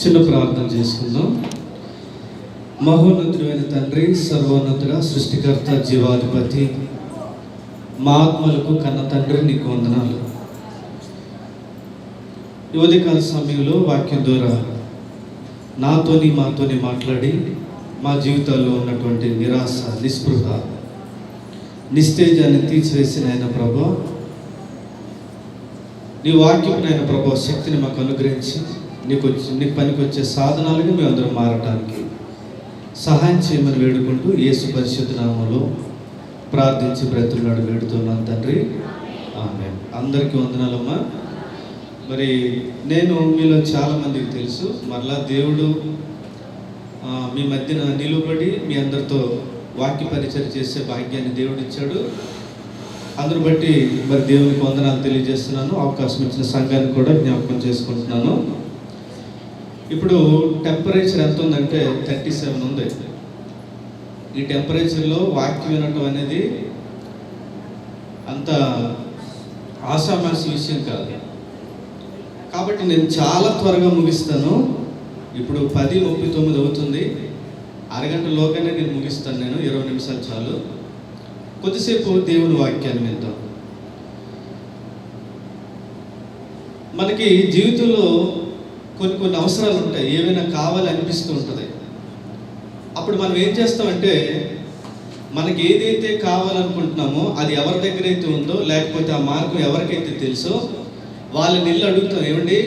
చిన్న ప్రార్థన చేసుకుందాం. మహోన్నతుడైన తండ్రి, సర్వోన్నతుడ, సృష్టికర్త, జీవాధిపతి, మా ఆత్మలకు కన్న తండ్రి, నీకు వందనాలు. ఈ ఉదయకాల సమయంలో వాక్యం ద్వారా మాతోని మాట్లాడి మా జీవితాల్లో ఉన్నటువంటి నిరాశ, నిస్పృహ, నిస్తేజాన్ని తీసివేసిన ఆయన ప్రభా, నీ వాక్యం ఆయన ప్రభా శక్తిని మాకు అనుగ్రహించి నీ పనికి వచ్చే సాధనాలుగా మేమందరం మారటానికి సహాయం చేయమని వేడుకుంటూ యేసు పరిశుద్ధ నామములో ప్రార్థించి బ్రతుకులాడు వేడుతున్నాను తండ్రి, ఆమేన్. అందరికీ వందనాలమ్మా. మరి నేను మీలో చాలామందికి తెలుసు, మరలా దేవుడు మీ మధ్యన నిలువబడి మీ అందరితో వాక్య పరిచయం చేసే భాగ్యాన్ని దేవుడు ఇచ్చాడు. అందును బట్టి మరి దేవునికి వందనాలు తెలియజేస్తున్నాను. అవకాశం ఇచ్చిన సంఘాన్ని కూడా జ్ఞాపకం చేసుకుంటున్నాను. ఇప్పుడు టెంపరేచర్ ఎంత ఉందంటే 37 ఉంది. ఈ టెంపరేచర్లో వాక్యం వినటం అనేది అంత ఆషామాషి విషయం కాదు. కాబట్టి నేను చాలా త్వరగా ముగిస్తాను. ఇప్పుడు 10:39 అవుతుంది. అరగంటలోగానే నేను ముగిస్తాను. నేను 20 నిమిషాలు చాలు. కొద్దిసేపు దేవుని వాక్యాన్ని విందాం. మనకి జీవితంలో కొన్ని అవసరాలు ఉంటాయి, ఏమైనా కావాలనిపిస్తూ ఉంటుంది. అప్పుడు మనం ఏం చేస్తామంటే, మనకి ఏదైతే కావాలనుకుంటున్నామో అది ఎవరి దగ్గర అయితే ఉందో, లేకపోతే ఆ మార్గం ఎవరికైతే తెలుసో వాళ్ళని ఇల్లు అడుగుతాం. ఏమండి,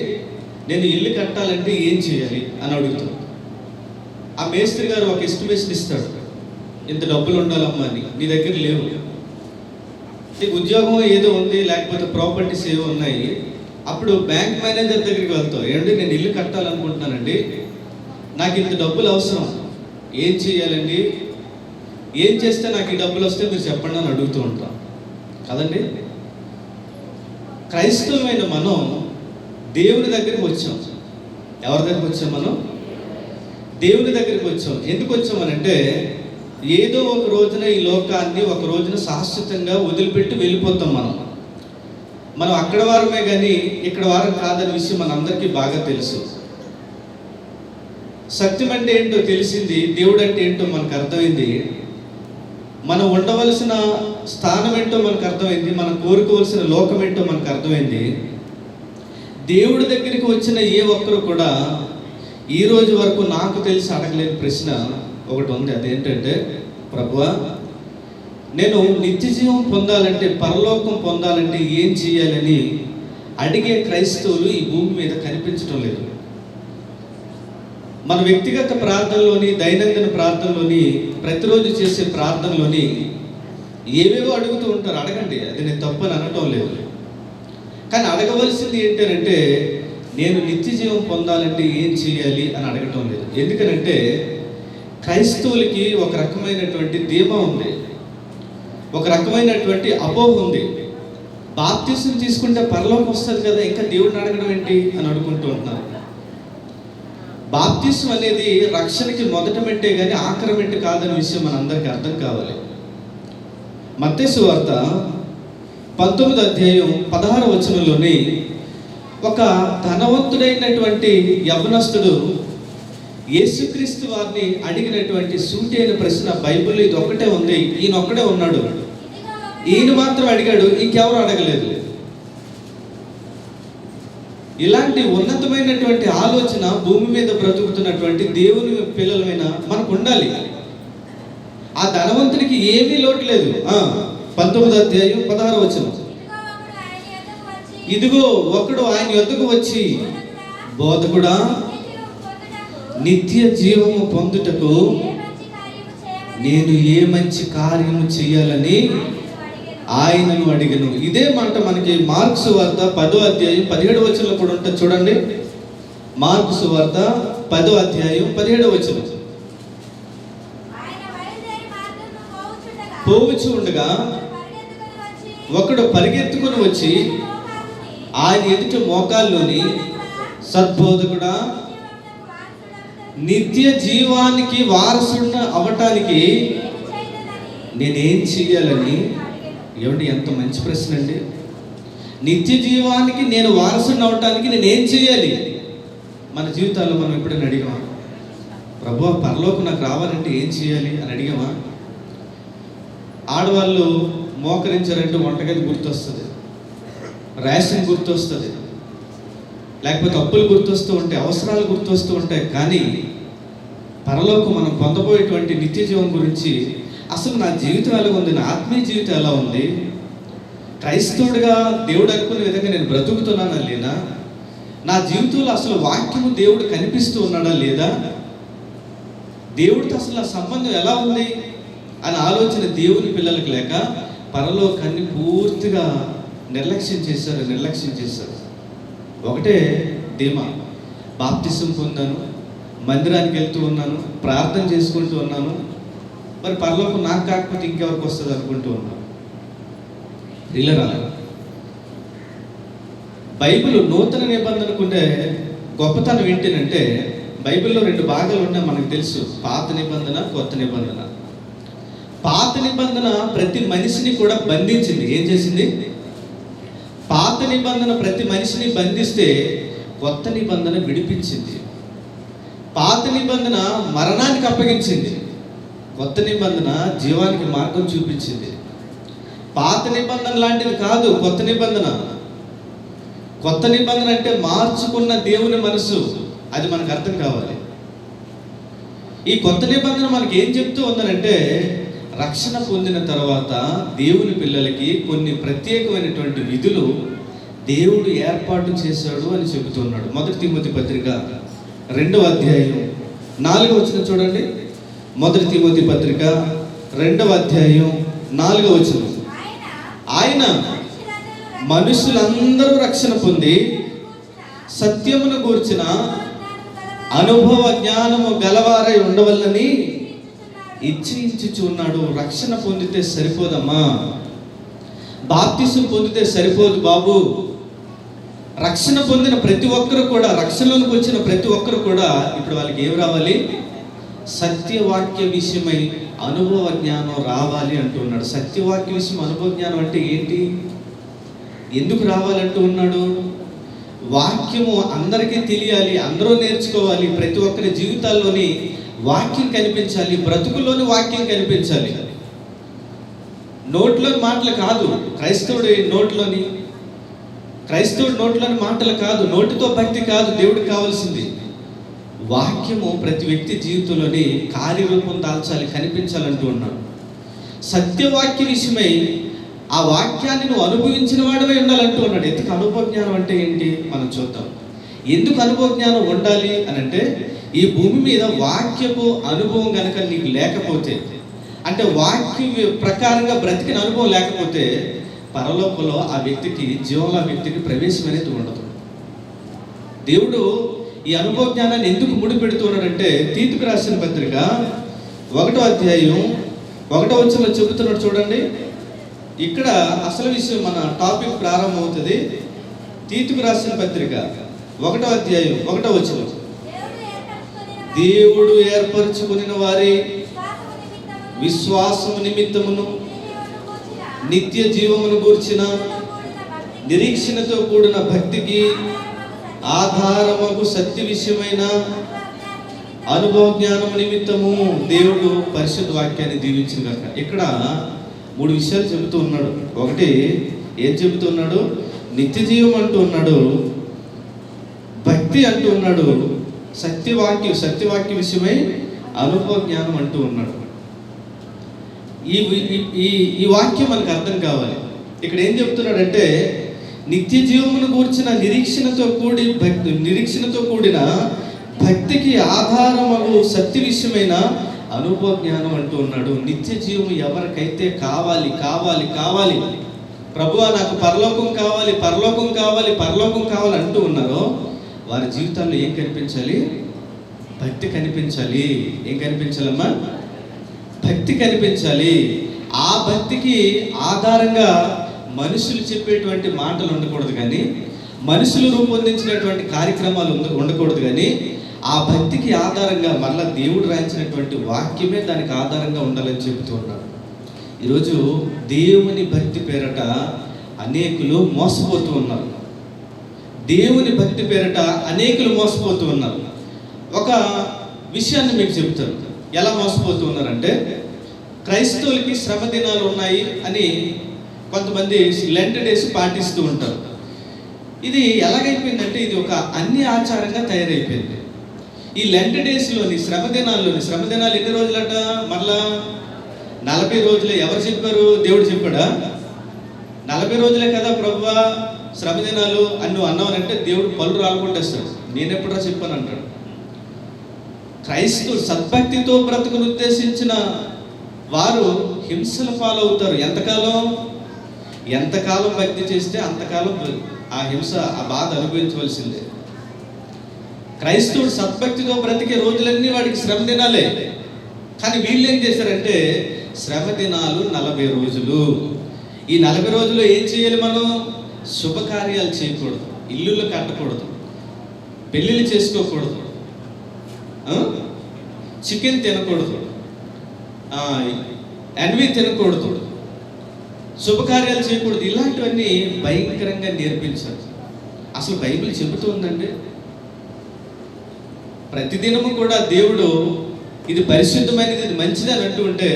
నేను ఇల్లు కట్టాలంటే ఏం చేయాలి అని అడుగుతాం. ఆ మేస్త్రి గారు ఒక ఎస్టిమేషన్ ఇస్తాడు, ఇంత డబ్బులు ఉండాలమ్మా అని. నీ దగ్గర లేవు, నీకు ఉద్యోగం ఏదో ఉంది, లేకపోతే ప్రాపర్టీస్ ఏవో ఉన్నాయి. అప్పుడు బ్యాంక్ మేనేజర్ దగ్గరికి వెళ్తావు, ఏమండి నేను ఇల్లు కట్టాలనుకుంటున్నానండి, నాకు ఇంత డబ్బులు అవసరం, ఏం చేయాలండి, ఏం చేస్తే నాకు ఈ డబ్బులు వస్తే మీరు చెప్పండి అని అడుగుతూ ఉంటాం కదండి. క్రైస్తవమైన మనం దేవుని దగ్గరికి వచ్చాం. ఎవరి దగ్గరికి వచ్చాం? మనం దేవుని దగ్గరికి వచ్చాం. ఎందుకు వచ్చామనంటే, ఏదో ఒక రోజున ఈ లోకాన్ని ఒక రోజున శాశ్వతంగా వదిలిపెట్టి వెళ్ళిపోతాం. మనం అక్కడ వారమే కానీ ఇక్కడ వారం కాదనే విషయం మనందరికీ బాగా తెలుసు. సత్యం అంటే ఏంటో తెలిసింది, దేవుడు అంటే ఏంటో మనకు అర్థమైంది, మనం ఉండవలసిన స్థానం ఏంటో మనకు అర్థమైంది, మనం కోరుకోవలసిన లోకం ఏంటో మనకు అర్థమైంది. దేవుడి దగ్గరికి వచ్చిన ఏ ఒక్కరు కూడా ఈ రోజు వరకు నాకు తెలిసి అడగలేని ప్రశ్న ఒకటి ఉంది. అదేంటంటే, ప్రభువా, నేను నిత్య జీవం పొందాలంటే, పరలోకం పొందాలంటే ఏం చేయాలని అడిగే క్రైస్తవులు ఈ భూమి మీద కనిపించడం లేదు. మన వ్యక్తిగత ప్రార్థనలోని, దైనందిన ప్రార్థనలోని, ప్రతిరోజు చేసే ప్రార్థనలోని ఏవేవో అడుగుతూ ఉంటారు. అడగండి, అది నేను తప్పని అనటం లేదు. కానీ అడగవలసింది ఏంటంటే, నేను నిత్య జీవం పొందాలంటే ఏం చేయాలి అని అడగటం లేదు. ఎందుకనంటే, క్రైస్తవులకి ఒక రకమైనటువంటి ధీమా ఉంది, ఒక రకమైనటువంటి అపోహ ఉంది. బాప్తిసం తీసుకుంటే పరలోకం వస్తుంది కదా, ఇంకా దేవుడిని అడగడం ఏంటి అని అడుగుకుంటూ ఉంటున్నారు. బాప్తిసం అనేది రక్షణకి మొదట మెట్టే కానీ ఆఖరి మెట్టు కాదనే విషయం మనందరికీ అర్థం కావాలి. మత్తయి సువార్త 19వ అధ్యాయం 16వ వచనంలోని ఒక ధనవంతుడైనటువంటి యవ్వనస్తుడు యేసుక్రీస్తు వారిని అడిగినటువంటి సూటైన ప్రశ్న బైబిల్లో ఇది ఒక్కటే ఉంది. ఈయన ఒక్కడే ఉన్నాడు, ఈయన మాత్రం అడిగాడు, ఇంకెవరు అడగలేదు. ఇలాంటి ఉన్నతమైనటువంటి ఆలోచన భూమి మీద బ్రతుకుతున్నటువంటి దేవుని పిల్లలమైన మనకు ఉండాలి. ఆ ధనవంతునికి ఏమీ లోటు లేదు. 19వ అధ్యాయం 16వ వచనం, ఇదిగో ఒకడు ఆయన యొద్దకు వచ్చి, బోధకుడా, నిత్య జీవము పొందుటకు నేను ఏ మంచి కార్యము చేయాలని ఆయనను అడిగను. ఇదే మాట మనకి మార్కు సువార్త 10వ అధ్యాయం 17వ వచనంలో కూడా ఉంటుంది. చూడండి, మార్కు సువార్త 10వ అధ్యాయం 17వ వచనం, పోవచ్చు ఉండగా ఒకడు పరిగెత్తుకుని వచ్చి ఆయన ఎదుట మోకాల్లోని, సద్బోధకుడా, నిత్య జీవానికి వారసుడు అవటానికి నేనేం చెయ్యాలని. ఏమండి, ఎంత మంచి ప్రశ్న అండి. నిత్య జీవానికి నేను వారసుని అవటానికి నేనేం చేయాలి? మన జీవితాల్లో మనం ఎప్పుడైనా అడిగామా? ప్రభువా, పరలోకం నాకు రావాలంటే ఏం చేయాలి అని అడిగామా? ఆడవాళ్ళు మోకరించారంటే వంటగది గుర్తొస్తుంది, రేషన్ గుర్తొస్తుంది, లేకపోతే అప్పులు గుర్తొస్తూ ఉంటాయి, అవసరాలు గుర్తొస్తూ ఉంటాయి. కానీ పరలోకం మనం పొందబోయేటువంటి నిత్య జీవం గురించి అసలు నా జీవితం ఎలా ఉంది, నా ఆత్మీయ జీవితం ఎలా ఉంది, క్రైస్తవుడిగా దేవుడు అనుకునే విధంగా నేను బ్రతుకుతున్నానా లేదా, నా జీవితంలో అసలు వాక్యము దేవుడు కనిపిస్తూ ఉన్నాడా లేదా, దేవుడితో అసలు ఆ సంబంధం ఎలా ఉంది అని ఆలోచన దేవుని పిల్లలకు లేక పరలోకాన్ని పూర్తిగా నిర్లక్ష్యం చేశారు. ఒకటే ధీమా, బాప్తిసం పొందాను, మందిరానికి వెళ్తూ ఉన్నాను, ప్రార్థన చేసుకుంటూ ఉన్నాను, మరి పరలోకం నాకు కాకపోతే ఇంకెవరికి వస్తుంది అనుకుంటూ ఉన్నాను. ఇలా బైబిల్ నూతన నిబంధనకుండే గొప్పతనం ఏంటంటే, బైబిల్లో 2 భాగాలు ఉన్నాయి మనకు తెలుసు, పాత నిబంధన, కొత్త నిబంధన. పాత నిబంధన ప్రతి మనిషిని కూడా బంధించింది. ఏం చేసింది? పాత నిబంధన ప్రతి మనిషిని బంధిస్తే కొత్త నిబంధన విడిపించింది. పాత నిబంధన మరణానికి అప్పగించింది, కొత్త నిబంధన జీవానికి మార్గం చూపించింది. పాత నిబంధన లాంటిది కాదు కొత్త నిబంధన. కొత్త నిబంధన అంటే మార్చుకున్న దేవుని మనసు, అది మనకు అర్థం కావాలి. ఈ కొత్త నిబంధన మనకి ఏం చెప్తూ ఉందనంటే, రక్షణ పొందిన తర్వాత దేవుని పిల్లలకి కొన్ని ప్రత్యేకమైనటువంటి విధులు దేవుడు ఏర్పాటు చేశాడు అని చెబుతున్నాడు. 1 తిమోతి పత్రిక 2వ అధ్యాయం 4వ వచనం చూడండి. 1 తిమోతి పత్రిక 2వ అధ్యాయం 4వ వచనం. ఆయన మనుషులందరూ రక్షణ పొంది సత్యమును గూర్చిన అనుభవ జ్ఞానము గలవారై ఉండవల్లని ఇచ్చించుచున్నాడు. రక్షణ పొందితే సరిపోదమ్మా, బాప్తిసం పొందితే సరిపోదు బాబు. రక్షణ పొందిన ప్రతి ఒక్కరు కూడా, రక్షణలోకి వచ్చిన ప్రతి ఒక్కరు కూడా ఇప్పుడు వాళ్ళకి ఏం రావాలి? సత్యవాక్య విషయమై అనుభవ జ్ఞానం రావాలి అంటూ ఉన్నాడు. సత్యవాక్య విషయం అనుభవ జ్ఞానం అంటే ఏంటి? ఎందుకు రావాలంటూ ఉన్నాడు? వాక్యము అందరికీ తెలియాలి, అందరూ నేర్చుకోవాలి, ప్రతి ఒక్కరి జీవితాల్లోని వాక్యం కనిపించాలి, బ్రతుకుల్లోని వాక్యం కనిపించాలి. నోట్లోని మాటలు కాదు, క్రైస్తవుడి నోట్లోని మాటలు కాదు, నోటితో భక్తి కాదు దేవుడికి కావాల్సింది. వాక్యము ప్రతి వ్యక్తి జీవితంలోని కార్యరూపం దాల్చాలి, కనిపించాలంటూ ఉన్నాడు. సత్యవాక్య విషయమై ఆ వాక్యాన్ని నువ్వు అనుభవించిన వాడివై ఉండాలంటూ ఉన్నాడు. ఎందుకు అనుభవ జ్ఞానం అంటే ఏంటి మనం చూద్దాం. ఎందుకు అనుభవ జ్ఞానం ఉండాలి అని అంటే, ఈ భూమి మీద వాక్యపు అనుభవం కనుక నీకు లేకపోతే, అంటే వాక్య ప్రకారంగా బ్రతికిన అనుభవం లేకపోతే, పరలోకంలో ఆ వ్యక్తికి, జీవంలో ఆ వ్యక్తికి ప్రవేశం అనేది ఉండదు. దేవుడు ఈ అనుభవ జ్ఞానాన్ని ఎందుకు ముడిపెడుతున్నాడంటే, తీతుకు రాసిన పత్రిక 1వ అధ్యాయం 1వ వచనంలో చెబుతున్నాడు చూడండి. ఇక్కడ అసలు విషయం, మన టాపిక్ ప్రారంభమవుతుంది. తీతుకు రాసిన పత్రిక 1వ అధ్యాయం 1వ వచనం. దేవుడు ఏర్పరచుకుని వారి విశ్వాసము నిమిత్తమును నిత్య జీవమును గూర్చిన నిరీక్షణతో కూడిన భక్తికి ఆధారముకు సత్య విషయమైన అనుభవ జ్ఞానము నిమిత్తము దేవుడు పరిశుద్ధ వాక్యాన్ని దీవించిన కనుక ఇక్కడ 3 విషయాలు చెబుతూ ఉన్నాడు. ఒకటి ఏం చెబుతూ ఉన్నాడు? నిత్య జీవం అంటూ ఉన్నాడు, భక్తి అంటూ ఉన్నాడు, సత్యవాక్య విషయమై అనుభవ జ్ఞానం అంటూ ఉన్నాడు. ఈ వాక్యం మనకు అర్థం కావాలి. ఇక్కడ ఏం చెప్తున్నాడంటే, నిత్య జీవమును గూర్చిన నిరీక్షణతో కూడిన భక్తికి ఆధారము సత్య విషయమైన అనుభవ జ్ఞానం అంటూ ఉన్నాడు. నిత్య జీవం ఎవరికైతే కావాలి ప్రభువా నాకు పరలోకం కావాలి అంటూ ఉన్నారో, వారి జీవితాల్లో ఏం కనిపించాలి? భక్తి కనిపించాలి. ఏం కనిపించాలమ్మా? భక్తి కనిపించాలి. ఆ భక్తికి ఆధారంగా మనుషులు చెప్పేటువంటి మాటలు ఉండకూడదు, కానీ మనుషులు రూపొందించినటువంటి కార్యక్రమాలు ఉండకూడదు, కానీ ఆ భక్తికి ఆధారంగా మళ్ళా దేవుడు రాయించినటువంటి వాక్యమే దానికి ఆధారంగా ఉండాలని చెబుతూ ఉన్నాడు. ఈరోజు దేవుని భక్తి పేరట అనేకులు మోసపోతూ ఉన్నారు. దేవుని భక్తి పేరిట అనేకులు మోసపోతూ ఉన్నారు. ఒక విషయాన్ని మీకు చెప్తారు, ఎలా మోసపోతూ ఉన్నారంటే, క్రైస్తవులకి శ్రమ దినాలు ఉన్నాయి అని కొంతమంది లెంట్ డేస్ పాటిస్తూ ఉంటారు. ఇది ఎలాగైపోయిందంటే, ఇది ఒక అన్ని ఆచారంగా తయారైపోయింది. ఈ లెంట్ డేస్లోని శ్రమ దినాలు ఎన్ని రోజులట? మళ్ళా 40 రోజులే. ఎవరు చెప్పారు? దేవుడు చెప్పాడా? 40 రోజులే కదా ప్రభువా శ్రమ దినాలు అని నువ్వు అన్నావనంటే దేవుడు పళ్ళు రాలగొట్టేస్తాడు. నేనెప్పుడో చెప్పాను అంటాడు. క్రైస్తవులు సద్భక్తితో బ్రతుకును ఉద్దేశించిన వారు హింసలు పాలవుతారు. ఎంతకాలం భక్తి చేస్తే అంతకాలం ఆ హింస, ఆ బాధ అనుభవించవలసిందే. క్రైస్తవుడు సద్భక్తితో బ్రతికే రోజులన్నీ వాడికి శ్రమ దినాలే. కానీ వీళ్ళు ఏం చేశారంటే, శ్రమ దినాలు 40 రోజులు. ఈ 40 రోజులు ఏం చేయాలి? మనం శుభకార్యాలు చేయకూడదు, ఇల్లులు కట్టకూడదు, పెళ్ళిళ్ళు చేసుకోకూడదు, చికెన్ తినకూడదు, అన్వి తినకూడదు, శుభకార్యాలు చేయకూడదు. ఇలాంటివన్నీ భయంకరంగా నేర్పించారు. అసలు బైబిల్ చెబుతుందండి, ప్రతిదినము కూడా దేవుడు ఇది పరిశుద్ధమైనది, ఇది మంచిది అని అంటూ ఉంటే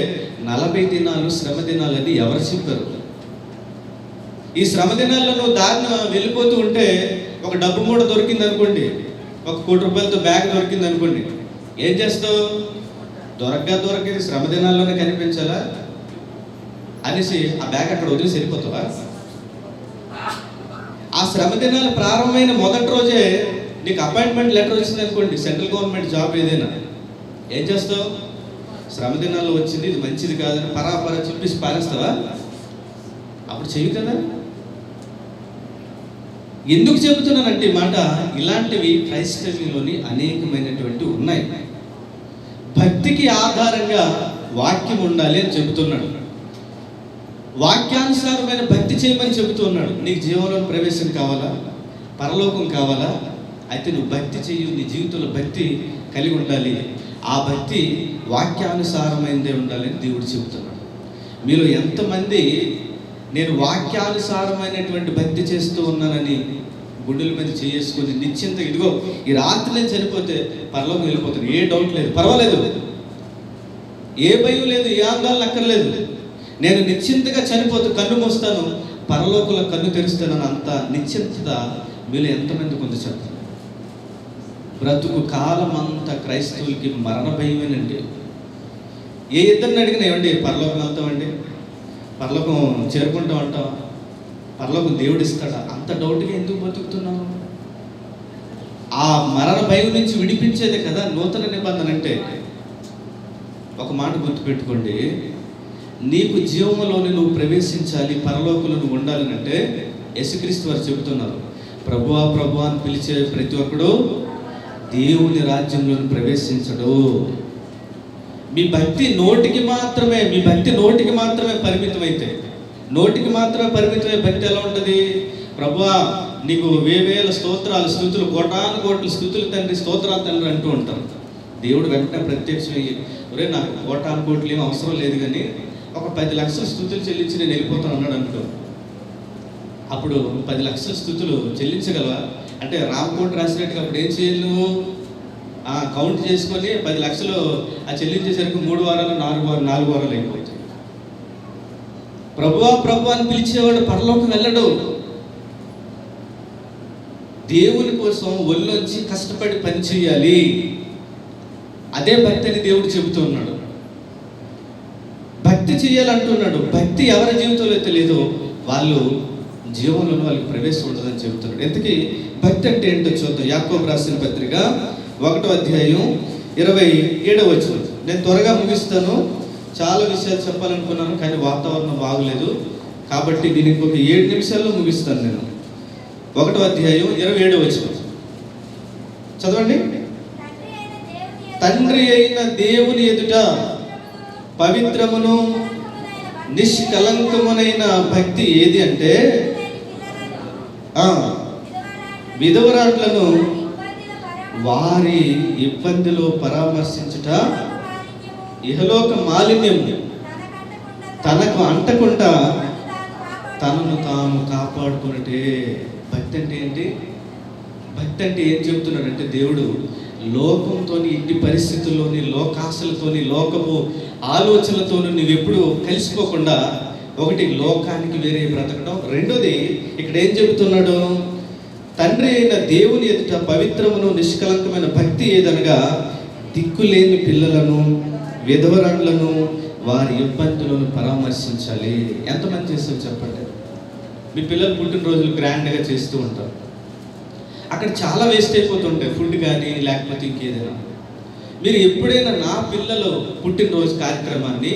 40 దినాలు శ్రమ దినాలు అని ఎవరు చెప్పారు? ఈ శ్రమ దినాల్లో నువ్వు దారిన వెళ్ళిపోతూ ఉంటే, ఒక డబ్బు మూట దొరికింది అనుకోండి, 1 కోటి రూపాయలతో బ్యాగ్ దొరికింది అనుకోండి, ఏం చేస్తావు? దొరకేది శ్రమ దినాల్లోనే కనిపించాలా అనేసి ఆ బ్యాగ్ అక్కడ వదిలేసి వెళ్ళిపోతావా? ఆ శ్రమ దినాలు ప్రారంభమైన మొదటి రోజే నీకు అపాయింట్మెంట్ లెటర్ వచ్చింది అనుకోండి, సెంట్రల్ గవర్నమెంట్ జాబ్ ఏదైనా, ఏం చేస్తావు? శ్రమ దినాల్లో వచ్చింది, ఇది మంచిది కాదని పరాపరా చెప్పేసి పారేస్తావా? అప్పుడు చెయ్యి కదా. ఎందుకు చెబుతున్నానంటే ఈ మాట, ఇలాంటివి క్రైస్తవ్యంలోని అనేకమైనటువంటి ఉన్నాయి. భక్తికి ఆధారంగా వాక్యం ఉండాలి అని చెబుతున్నాడు. వాక్యానుసారమైన భక్తి చేయమని చెబుతున్నాడు. నీకు జీవంలోని ప్రవేశం కావాలా, పరలోకం కావాలా? అయితే నువ్వు భక్తి చెయ్యి, నీ జీవితంలో భక్తి కలిగి ఉండాలి. ఆ భక్తి వాక్యానుసారమైనదే ఉండాలని దేవుడు చెబుతున్నాడు. మీలో ఎంతమంది నేను వాక్యానుసారమైనటువంటి భక్తి చేస్తూ ఉన్నానని గుండెల మీద చేసుకొని నిశ్చింత, ఇదిగో ఈ రాత్రి నేను చనిపోతే పరలోకం వెళ్ళిపోతాను, ఏ డౌట్ లేదు, పర్వాలేదు, ఏ భయం లేదు, ఏ ఆందోళన అక్కర్లేదు, నేను నిశ్చింతగా చనిపోతూ కన్ను మూస్తాను, పరలోకంలో కన్ను తెరుస్తానని అంత నిశ్చింతత మీలో ఎంతమంది కొంత చెప్తారు? బ్రతుకు కాలం అంతా క్రైస్తవులకి మరణ భయమేనండి. ఏ ఇద్దరిని అడిగినా, ఏమండి పరలోకం వెళ్తామండి, పరలోకం చేరుకుంటాం అంటావా, పరలోకం దేవుడు ఇస్తాడా? అంత డౌట్గా ఎందుకు బతుకుతున్నావు? ఆ మరణ భయం నుంచి విడిపించేదే కదా నూతన నిబంధన అంటే. ఒక మాట గుర్తుపెట్టుకోండి, నీకు జీవంలోని నువ్వు ప్రవేశించాలి, పరలోకంలో నువ్వు ఉండాలి అంటే యేసుక్రీస్తు వారు చెబుతున్నారు, ప్రభువా ప్రభువా అని పిలిచే ప్రతి ఒక్కడు దేవుని రాజ్యంలో ప్రవేశించడు. మీ భక్తి నోటికి మాత్రమే పరిమితమైతే, నోటికి మాత్రమే పరిమితమై భక్తి ఎలా ఉంటుంది? ప్రభువా నీకు వేవేల స్తోత్రాలు, స్తుతులు, కోటాను కోట్ల స్తుతులు తండ్రి, స్తోత్రాలు తండ్రి అంటూ ఉంటారు. దేవుడు వెంటనే ప్రత్యక్షమయ్యి, ఒరే నాకు కోటాను కోట్లు ఏం అవసరం లేదు, కానీ ఒక 10 లక్షల స్తుతులు చెల్లించి నేను వెళ్ళిపోతాను అన్నాడు అనుకో. అప్పుడు 10 లక్షల స్తుతులు చెల్లించగలవా అంటే, రామకోట రాసినట్టుగా అప్పుడు ఏం చేయాలి నువ్వు? కౌంట్ చేసుకొని 10 లక్షలు ఆ చెల్లించేసరికి 3 వారాలు 4 వారాలు అయిపోతాయి. ప్రభువా ప్రభు అని పిలిచేవాడు పరలోకం వెళ్ళడు. దేవుని కోసం ఒళ్ళొంచి కష్టపడి పని చేయాలి. అదే భక్తి అని దేవుడు చెబుతూ ఉన్నాడు. భక్తి చేయాలంటున్నాడు. భక్తి ఎవరి జీవితంలో తెలియదో వాళ్ళు జీవంలో వాళ్ళకి ప్రవేశం ఉండదని చెబుతున్నాడు. ఎందుకు భక్తి అంటే ఏంటో చూద్దాం. యాకోబు రాసిన పత్రిక 1వ అధ్యాయం 27వ వచనం. నేను త్వరగా ముగిస్తాను, చాలా విషయాలు చెప్పాలనుకున్నాను కానీ వాతావరణం బాగలేదు కాబట్టి దీనికి ఇంకొక 7 నిమిషాల్లో ముగిస్తాను. నేను 1వ అధ్యాయం 27వ వచనం చదవండి. తండ్రి అయిన దేవుని ఎదుట పవిత్రమును నిష్కలంకమునైన భక్తి ఏది అంటే, విధవరాట్లను వారి ఇబ్బందిలో పరామర్శించుట, ఇహలోక మాలిన్యం తనకు అంటకుండా తనను తాము కాపాడుకున్నట్టే. భక్తి అంటే ఏంటి? భక్తి అంటే ఏం చెబుతున్నాడంటే దేవుడు లోకంతోని, ఇంటి పరిస్థితుల్లోని, లోకాశలతోని, లోకపు ఆలోచనలతోని నువ్వెప్పుడు కలిసిపోకుండా, ఒకటి లోకానికి వేరే బ్రతకడం, రెండోది ఇక్కడ ఏం చెబుతున్నాడు, తండ్రి అయిన దేవుని ఎదుట పవిత్రమును నిష్కలంకమైన భక్తి ఏదనగా దిక్కులేని పిల్లలను, విధవరాండ్లను, వారి ఇబ్బందులను పరామర్శించాలి. ఎంతమంది చేస్తారు చెప్పండి? మీ పిల్లలు పుట్టినరోజులు గ్రాండ్గా చేస్తూ ఉంటారు, అక్కడ చాలా వేస్ట్ అయిపోతుంటాయి, ఫుడ్ కానీ లేకపోతే ఇంకేదైనా. మీరు ఎప్పుడైనా నా పిల్లలు పుట్టినరోజు కార్యక్రమాన్ని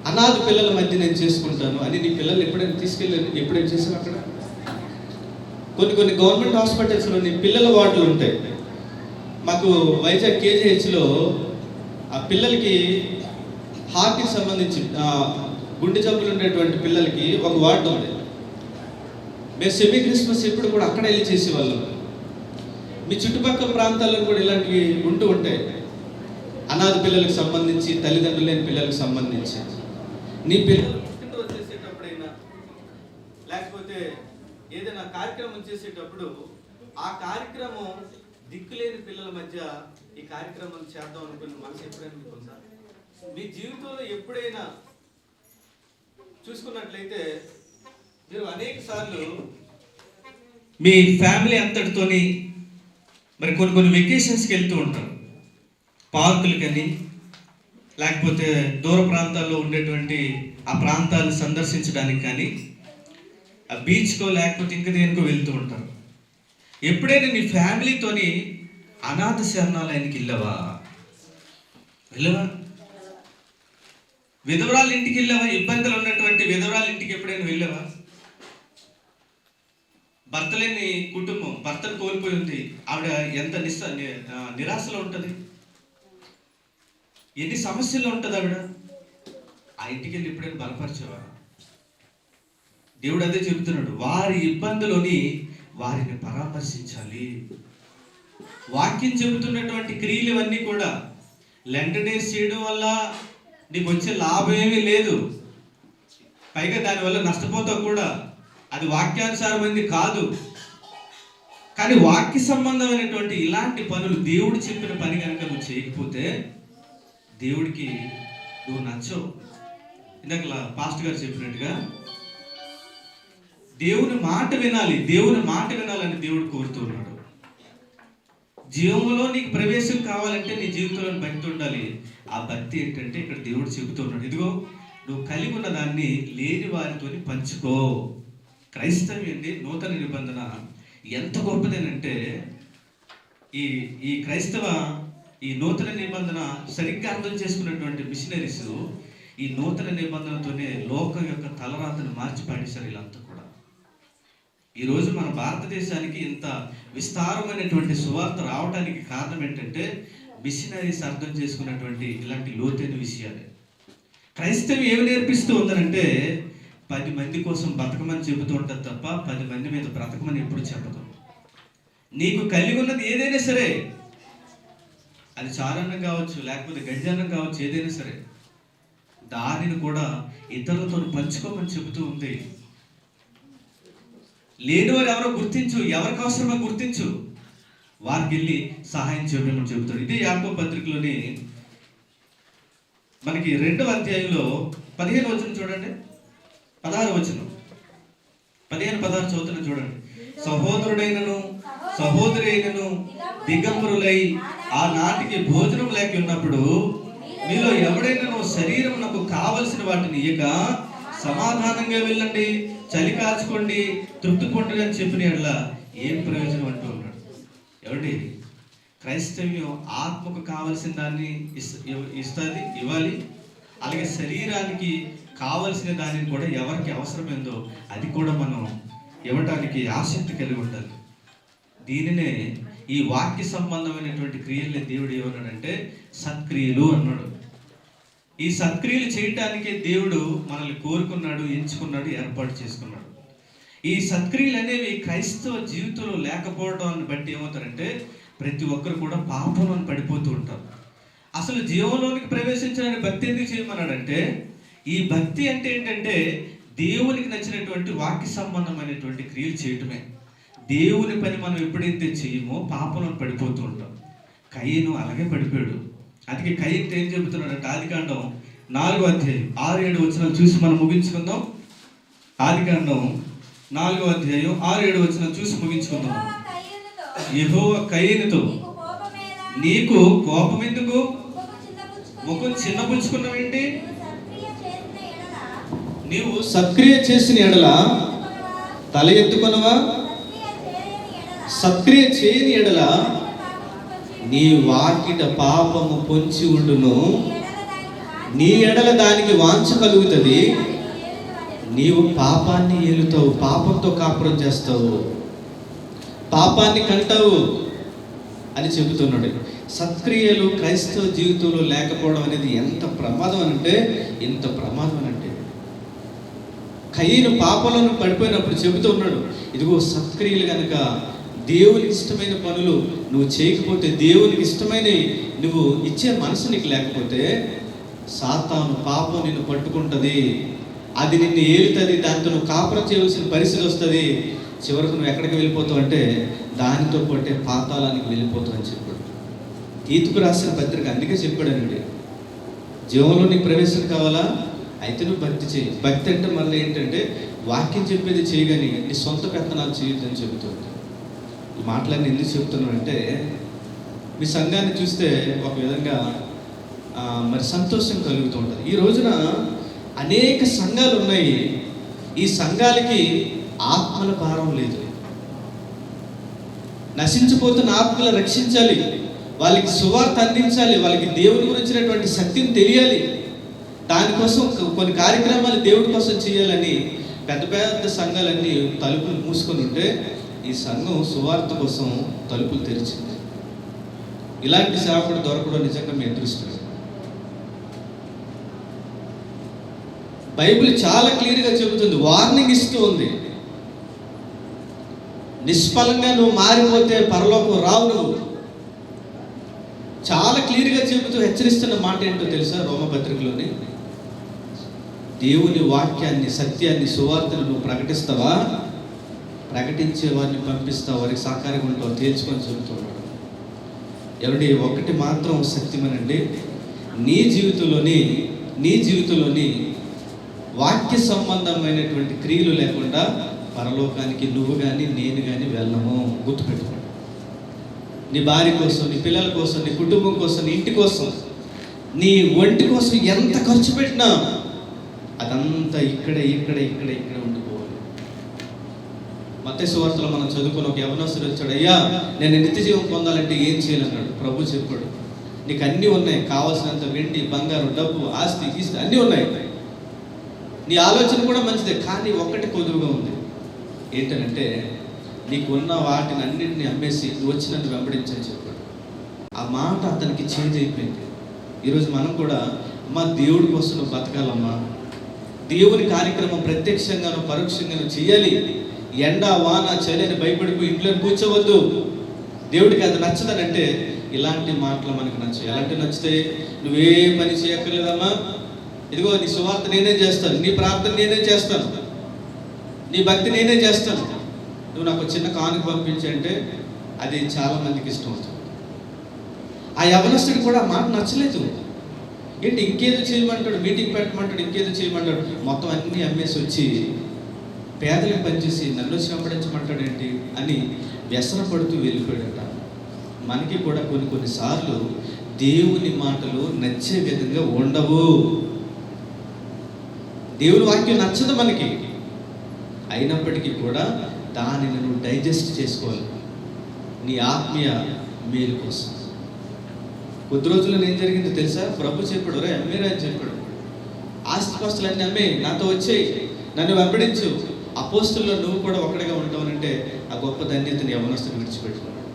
అనాథ పిల్లల మధ్య నేను చేసుకుంటాను అని నీ పిల్లలు ఎప్పుడైనా చేసావు? అక్కడ కొన్ని గవర్నమెంట్ హాస్పిటల్స్లో నీ పిల్లల వార్డులు ఉంటాయి. మాకు వైజాగ్ కేజీహెచ్లో ఆ పిల్లలకి హార్ట్కి సంబంధించి గుండె జబ్బులు ఉండేటువంటి పిల్లలకి ఒక వార్డు ఉంది. మేము సెమీ క్రిస్మస్ ఎప్పుడు కూడా అక్కడ వెళ్ళి చేసేవాళ్ళం. మీ చుట్టుపక్కల ప్రాంతాల్లో కూడా ఇలాంటివి ఉంటూ ఉంటాయి, అనాథ పిల్లలకు సంబంధించి, తల్లిదండ్రులు లేని పిల్లలకు సంబంధించి. నీ పిల్లలు పుట్టినరోజు చేసేటప్పుడైనా లేకపోతే ఏదైనా కార్యక్రమం చేసేటప్పుడు ఆ కార్యక్రమం దిక్కులేని పిల్లల మధ్య ఈ కార్యక్రమం చేద్దాం అనుకున్న మనసు ఎప్పుడైనా మీకు ఉందా? మీ జీవితంలో ఎప్పుడైనా చూసుకున్నట్లయితే మీరు అనేక సార్లు మీ ఫ్యామిలీ అంతటితోని మరి కొన్ని వెకేషన్స్కి వెళ్తూ ఉంటారు, పార్కులకని లేకపోతే దూర ప్రాంతాల్లో ఉండేటువంటి ఆ ప్రాంతాలను సందర్శించడానికి కానీ, ఆ బీచ్కో లేకపోతే ఇంకా దేనికో వెళ్తూ ఉంటారు. ఎప్పుడైనా నీ ఫ్యామిలీతోని అనాథ శరణాలయానికి వెళ్ళవా? విధవరాల ఇంటికి వెళ్ళావా? ఇబ్బందులు ఉన్నటువంటి విధవరాల ఇంటికి ఎప్పుడైనా వెళ్ళావా? భర్త లేని కుటుంబం, భర్తను కోల్పోయి ఉంది, ఆవిడ ఎంత నిరాశలో ఉంటుంది, ఎన్ని సమస్యల్లో ఉంటుంది ఆవిడ. ఆ ఇంటికి వెళ్ళి ఎప్పుడైనా బలపరిచావా? దేవుడు అదే చెబుతున్నాడు, వారి ఇబ్బందులని వారిని పరామర్శించాలి. వాక్యం చెబుతున్నటువంటి క్రియలు ఇవన్నీ కూడా లెంట్ డేస్ చేయడం వల్ల నీకు వచ్చే లాభం ఏమీ లేదు, పైగా దానివల్ల నష్టపోతావు కూడా. అది వాక్యానుసారమైనది కాదు. కానీ వాక్య సంబంధమైనటువంటి ఇలాంటి పనులు, దేవుడు చెప్పిన పని కనుక నువ్వు చేయకపోతే దేవుడికి నువ్వు నచ్చవు. ఇందాక పాస్టర్ గారు చెప్పినట్టుగా దేవుని మాట వినాలి, దేవుని మాట వినాలని దేవుడు కోరుతున్నాడు. జీవంలో నీకు ప్రవేశం కావాలంటే నీ జీవితంలో భక్తి ఉండాలి. ఆ భక్తి ఏంటంటే ఇక్కడ దేవుడు చెబుతున్నాడు, ఇదిగో నువ్వు కలిగి ఉన్న దాన్ని లేని వారితో పంచుకో. క్రైస్తవం ఏంటి, నూతన నిబంధన ఎంత గొప్పదేనంటే ఈ నూతన నిబంధన సరిగ్గా అర్థం చేసుకున్నటువంటి మిషనరీస్ ఈ నూతన నిబంధనతోనే లోకం యొక్క తలరాతను మార్చి పాడేశారు వీళ్ళంతా కూడా. ఈరోజు మన భారతదేశానికి ఇంత విస్తారమైనటువంటి సువార్త రావడానికి కారణం ఏంటంటే మిషనరీస్ అర్థం చేసుకున్నటువంటి ఇలాంటి లోతైన విషయాలే. క్రైస్తవం ఏమి నేర్పిస్తూ ఉందనంటే 10 మంది కోసం బ్రతకమని చెబుతూ ఉంటుంది తప్ప 10 మంది మీద బ్రతకమని ఎప్పుడు చెప్పదు. నీకు కలిగి ఉన్నది ఏదైనా సరే, అది చారన్నం కావచ్చు, లేకపోతే గంజాన్నం కావచ్చు, ఏదైనా సరే దానిని కూడా ఇతరులతో పంచుకోమని చెబుతూ ఉంది. లేనివారు ఎవరో గుర్తించు, ఎవరికి అవసరమో గుర్తించు, వారికి వెళ్ళి సహాయం చేయమని చెబుతాడు. ఇదే యాకోబు పత్రికలోని మనకి 2వ అధ్యాయంలో 15వ వచనం చూడండి, 16వ వచనం, 15-16 చదువుతున్న చూడండి. సహోదరుడైనను సహోదరి అయినను దిగంబరులై ఆ నాటికి భోజనం లేక ఉన్నప్పుడు మీలో ఎవడైనా శరీరం నాకు కావలసిన వాటిని ఇయ్యక సమాధానంగా వెళ్ళండి, చలి కాల్చుకోండి, తృప్తి పొందండి అని చెప్పిన ఎడల ఏం ప్రయోజనం అంటూ ఉన్నాడు. ఎవడి క్రైస్తవ్యం ఆత్మకు కావలసిన దాన్ని ఇవ్వాలి, అలాగే శరీరానికి కావలసిన దానిని కూడా ఎవరికి అవసరమైందో అది కూడా మనం ఇవ్వటానికి ఆసక్తి కలిగి ఉండాలి. దీనినే ఈ వాక్య సంబంధమైనటువంటి క్రియల్ని దేవుడు ఏమన్నాడంటే సత్క్రియలు అన్నాడు. ఈ సత్క్రియలు చేయటానికే దేవుడు మనల్ని కోరుకున్నాడు, ఎంచుకున్నాడు, ఏర్పాటు చేసుకున్నాడు. ఈ సత్క్రియలు అనేవి క్రైస్తవ జీవితంలో లేకపోవడాన్ని బట్టి ఏమవుతారంటే ప్రతి ఒక్కరు కూడా పాపంలో పడిపోతూ ఉంటారు. అసలు జీవంలోనికి ప్రవేశించడానికి భక్తి ఎందుకు చేయమన్నాడంటే, ఈ భక్తి అంటే ఏంటంటే దేవునికి నచ్చినటువంటి వాక్య సంబంధమైనటువంటి క్రియలు చేయటమే. దేవుని పని మనం ఎప్పుడైతే చేయమో పాపంలో పడిపోతూ ఉంటాం. కయీను అలాగే పడిపోయాడు. అందుకే కయీనుతో ఏం చెబుతున్నాడంటే ఆదికాండం 4వ అధ్యాయం 6-7 వచనాలు చూసి మనం ముగించుకుందాం. ఆదికాండం 4వ అధ్యాయం 6-7 వచనాలు చూసి ముగించుకుందాం. యెహోవా కయీనుతో, నీకు కోపం ఎందుకు? ముఖం చిన్నపుచ్చుకున్నావేంటి? నీవు సత్క్రియ చేసిన ఎడల తల ఎత్తుకొనవా? సత్క్రియ చేయని ఎడల నీ వాకిట పాపము పొంచి ఉండును, నీ ఎడల దానికి వాంఛ కలుగుతుంది, నీవు పాపాన్ని ఏలుతావు, పాపంతో కాపురం చేస్తావు, పాపాన్ని కంటావు అని చెబుతున్నాడు. సత్క్రియలు క్రైస్తవ జీవితంలో లేకపోవడం అనేది ఎంత ప్రమాదం అంటే, ఎంత ప్రమాదం అంటే, కయీను పాపంలో పడిపోయినప్పుడు చెబుతూ ఉన్నాడు, ఇదిగో సత్క్రియలు కనుక దేవునికి ఇష్టమైన పనులు నువ్వు చేయకపోతే, దేవునికి ఇష్టమైన నువ్వు ఇచ్చే మనసు నీకు లేకపోతే, సాతాను పాపం నిన్ను పట్టుకుంటుంది, అది నిన్ను ఏలుతుంది, దాంతో నువ్వు కాపురం చేయవలసిన పరిస్థితి వస్తుంది, చివరకు నువ్వు ఎక్కడికి వెళ్ళిపోతావు అంటే దానితో పాటే పాతాళానికి వెళ్ళిపోతావు అని చెప్పాడు. తీతుకు రాసిన పత్రిక అందుకే చెప్పాడనండి, జీవంలో నీకు ప్రవేశం కావాలా అయితే నువ్వు భక్తి చేయి. భక్తి అంటే మళ్ళీ ఏంటంటే వాక్యం చెప్పేది చేయగాని నీ సొంత పెత్తనాలు చేయొద్దని చెబుతుంది. ఈ మాటలన్నీ ఎందుకు చెబుతున్నానంటే, మీ సంఘాన్ని చూస్తే ఒక విధంగా మరి సంతోషం కలుగుతూ ఉంటుంది. ఈ రోజున అనేక సంఘాలు ఉన్నాయి, ఈ సంఘాలకి ఆత్మల భారం లేదు. నశించిపోతున్న ఆత్మలు రక్షించాలి, వాళ్ళకి సువార్త అందించాలి, వాళ్ళకి దేవుని గురించినటువంటి సత్యం తెలియాలి, దానికోసం కొన్ని కార్యక్రమాలు దేవుడి కోసం చేయాలని పెద్ద పెద్ద సంఘాలన్నీ తలుపులు మూసుకొని ఉంటే, ఈ సంఘం సువార్త కోసం తలుపులు తెరిచింది. ఇలాంటి సేవకుడు దొరకడం నిజంగా మీ అదృష్టం. బైబిల్ చాలా క్లియర్గా చెబుతుంది, వార్నింగ్ ఇస్తూ ఉంది. నిష్ఫలంగా నువ్వు మారిపోతే పరలోకం రావు. నువ్వు చాలా క్లియర్గా చెబుతూ హెచ్చరిస్తున్న మాట ఏంటో తెలుసా? రోమపత్రికలోని దేవుని వాక్యాన్ని, సత్యాన్ని, సువార్తను నువ్వు ప్రకటిస్తావా, ప్రకటించే వారిని పంపిస్తావు, వారికి సహకారంగా ఉంటావు, తేల్చుకొని చెబుతున్నాడు. ఎవరి ఒకటి మాత్రం సత్యమనండి, నీ జీవితంలోని వాక్య సంబంధమైనటువంటి క్రియలు లేకుండా పరలోకానికి నువ్వు కానీ నేను కానీ వెళ్ళము. గుర్తుపెట్టుకో. నీ భార్య కోసం, నీ పిల్లల కోసం, నీ కుటుంబం కోసం, నీ ఇంటి కోసం, నీ ఒంటి కోసం ఎంత ఖర్చు పెట్టినా అదంతా ఇక్కడే ఉండిపోవాలి. మత్తయి సువార్తలో మనం చదువుకుని ఒక యవనస్తుడు వచ్చాడు, అయ్యా నేను నిత్య జీవం పొందాలంటే ఏం చేయాలన్నాడు. ప్రభు చెప్పాడు, నీకు అన్నీ ఉన్నాయి, కావాల్సినంత వెండి, బంగారం, డబ్బు, ఆస్తి, గీస్తి అన్నీ ఉన్నాయి, నీ ఆలోచన కూడా మంచిదే, కానీ ఒక్కటి కొదువుగా ఉంది. ఏంటంటే నీకు ఉన్న వాటిని అన్నింటినీ అమ్మేసి నువ్వు వచ్చి నన్ను వెంబడించని చెప్పాడు. ఆ మాట అతనికి చేంజ్ అయిపోయింది. ఈరోజు మనం కూడా అమ్మా దేవుడి కోసం నువ్వు బతకాలమ్మా, దేవుని కార్యక్రమం ప్రత్యక్షంగాను పరోక్షంగాను చేయాలి. ఎండ వాన చలి అని భయపడిపోయి ఇంట్లో కూర్చోవద్దు. దేవుడికి అది నచ్చదనంటే ఇలాంటి మాటలు మనకు నచ్చవు. ఎలాంటి నచ్చితే నువ్వే పని చేయక్కర్లేదమ్మా, ఇదిగో నీ సువార్త నేనే చేస్తాను, నీ ప్రార్థన నేనే చేస్తాను, నీ భక్తి నేనే చేస్తాను, నువ్వు నాకు చిన్న కానుక పంపించంటే అది చాలా మందికి ఇష్టం అవుతుంది. ఆ యవనస్తుడికి కూడా మాట నచ్చలేదు. ఏంటి ఇంకేదో చేయమంటాడు, మీటింగ్ పెట్టమంటాడు, ఇంకేదో చేయమంటాడు, మొత్తం అన్నీ అమ్మేసి వచ్చి పేదలకు పనిచేసి నన్ను వెంబడించమంటాడు ఏంటి అని వ్యసన పడుతూ వెళ్ళిపోయాడట. మనకి కూడా కొన్నిసార్లు దేవుని మాటలు నచ్చే విధంగా ఉండవు. దేవుని వాక్యం నచ్చదు మనకి, అయినప్పటికీ కూడా దానిని నువ్వు డైజెస్ట్ చేసుకోవాలి నీ ఆత్మీయ మేలు కోసం. కొద్ది రోజుల్లో ఏం జరిగిందో తెలుసా? ప్రభు చెప్పాడు, రే అమ్మేరా అని చెప్పాడు, ఆస్తిపాస్తులన్నీ అమ్మే నాతో వచ్చేయి, నన్ను వెంబడించు, అపోస్తుల్లో నువ్వు కూడా ఒకటిగా ఉంటావనంటే ఆ గొప్ప ధన్యతని యవనస్తుని విడిచిపెట్టుకున్నాడు.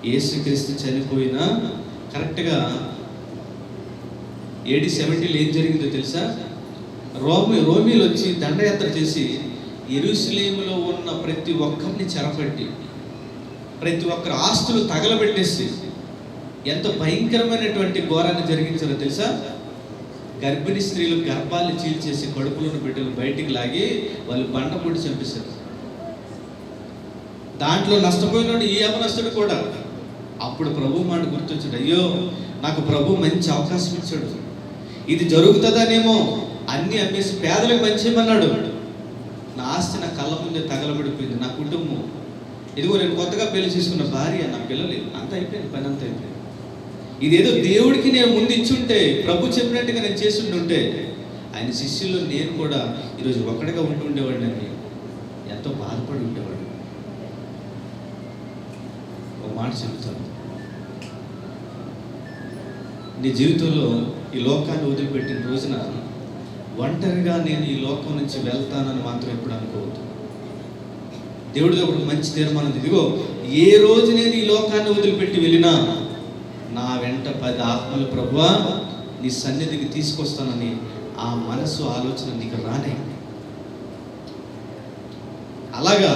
యేసుక్రీస్తు చనిపోయినా కరెక్ట్గా AD 70 ఏం జరిగిందో తెలుసా? రోమీలు వచ్చి దండయాత్ర చేసి యెరూషలేములో ఉన్న ప్రతి ఒక్కరిని చెరపట్టి ప్రతి ఒక్కరి ఆస్తులు తగలబెట్టేసి ఎంత భయంకరమైనటువంటి ఘోరాన్ని జరిగించారో తెలుసా? గర్భిణీ స్త్రీలు గర్భాలు చీల్చేసి కడుపులోని బిడ్డలు బయటికి లాగి వాళ్ళు బండ పొడి చంపేశారు. దాంట్లో నష్టపోయినాడు ఈ యవనస్తుడు కూడా. అప్పుడు ప్రభు మాట గుర్తొచ్చాడు, అయ్యో నాకు ప్రభు మంచి అవకాశం ఇచ్చాడు, ఇది జరుగుతుందనేమో అన్నీ అమ్మేసి పేదలకు పంచేయమన్నాడు. నా ఆస్తి నా కళ్ళ ముందే తగలబడిపోయింది, నా కుటుంబం, ఇదిగో నేను కొత్తగా పెళ్లి చేసుకున్న భార్య, నా పిల్లలు, అంత అయిపోయింది, పని అంతా అయిపోయింది. ఇదేదో దేవుడికి నేను ముందు ఇచ్చుంటే, ప్రభు చెప్పినట్టుగా నేను చేసి ఉంటే, ఆయన శిష్యుల్లో నేను కూడా ఈరోజు ఒక్కడిగా ఉండి ఉండేవాడిని, ఎంతో బాధపడి ఉండేవాడు. ఒక మాట చెప్తాను, నీ జీవితంలో ఈ లోకాన్ని వదిలిపెట్టిన రోజున ఒంటరిగా నేను ఈ లోకం నుంచి వెళ్తానని మాత్రం ఎప్పుడు అనుకోవద్దు. దేవుడితో ఒక మంచి తీర్మానం, ఇదిగో ఏ రోజు నేను ఈ లోకాన్ని వదిలిపెట్టి వెళ్ళినా నా వెంట 10 ఆత్మలు ప్రభువా నీ సన్నిధికి తీసుకొస్తానని ఆ మనసు ఆలోచన నీకు రానే. అలాగా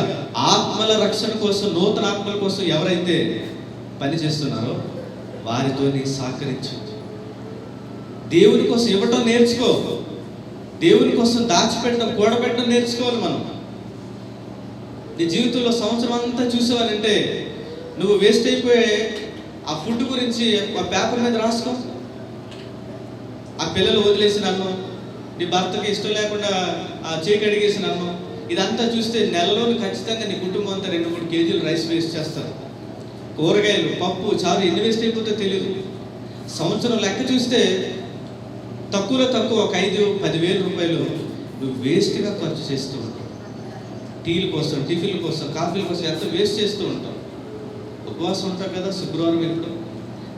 ఆత్మల రక్షణ కోసం, నూతన ఆత్మల కోసం ఎవరైతే పని చేస్తున్నారో వారితో నీ సహకరించు. దేవుని కోసం ఇవ్వటం నేర్చుకో, దేవుని కోసం దాచిపెట్టడం, కూడబెట్టడం నేర్చుకోవాలి. మనం నీ జీవితంలో సంవత్సరం అంతా చూసేవాలంటే నువ్వు వేస్ట్ అయిపోయే ఆ ఫుడ్ గురించి ఆ పేపర్ మీద రాసుకో. ఆ పిల్లలు వదిలేసిన అన్నం, నీ భర్తకి ఇష్టం లేకుండా ఆ చేయి అడిగేసిన అన్నం, ఇదంతా చూస్తే నెలలోని ఖచ్చితంగా నీ కుటుంబం అంతా 2-3 కేజీలు రైస్ వేస్ట్ చేస్తారు. కూరగాయలు, పప్పు, చారు ఎన్ని వేస్ట్ అయిపోతే తెలియదు. సంవత్సరం లెక్క చూస్తే తక్కువలో తక్కువ ఒక 5-10 వేల రూపాయలు నువ్వు వేస్ట్గా ఖర్చు చేస్తూ ఉంటావు. టీల కోసం, టిఫిన్ల కోసం, కాఫీల కోసం ఎంత వేస్ట్ చేస్తూ ఉంటావు. ఉపవాసం ఉంటావు కదా, శుక్రవారం వెళ్ళడం,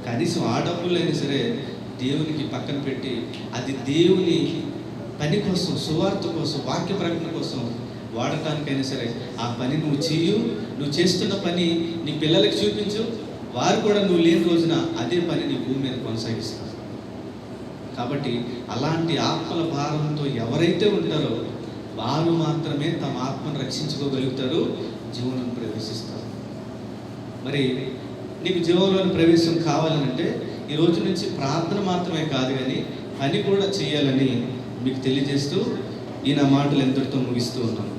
కనీసం ఆ డబ్బులు అయినా సరే దేవునికి పక్కన పెట్టి అది దేవుని పని కోసం, సువార్త కోసం, వాక్య ప్రకటన కోసం వాడటానికైనా సరే ఆ పని నువ్వు చేయు. నువ్వు చేస్తున్న పని నీ పిల్లలకి చూపించు, వారు కూడా నువ్వు లేని రోజున అదే పని నీ భూమి మీద కొనసాగిస్తారు. కాబట్టి అలాంటి ఆత్మల భారంతో ఎవరైతే ఉంటారో వారు మాత్రమే తమ ఆత్మను రక్షించుకోగలుగుతారు, జీవనం ప్రవేశిస్తారు. మరి నీకు జీవంలోని ప్రవేశం కావాలనంటే ఈ రోజు నుంచి ప్రార్థన మాత్రమే కాదు కానీ పని కూడా చేయాలని మీకు తెలియజేస్తూ ఈ నా మాటలు ఎంతటితో ముగిస్తూ ఉన్నాను.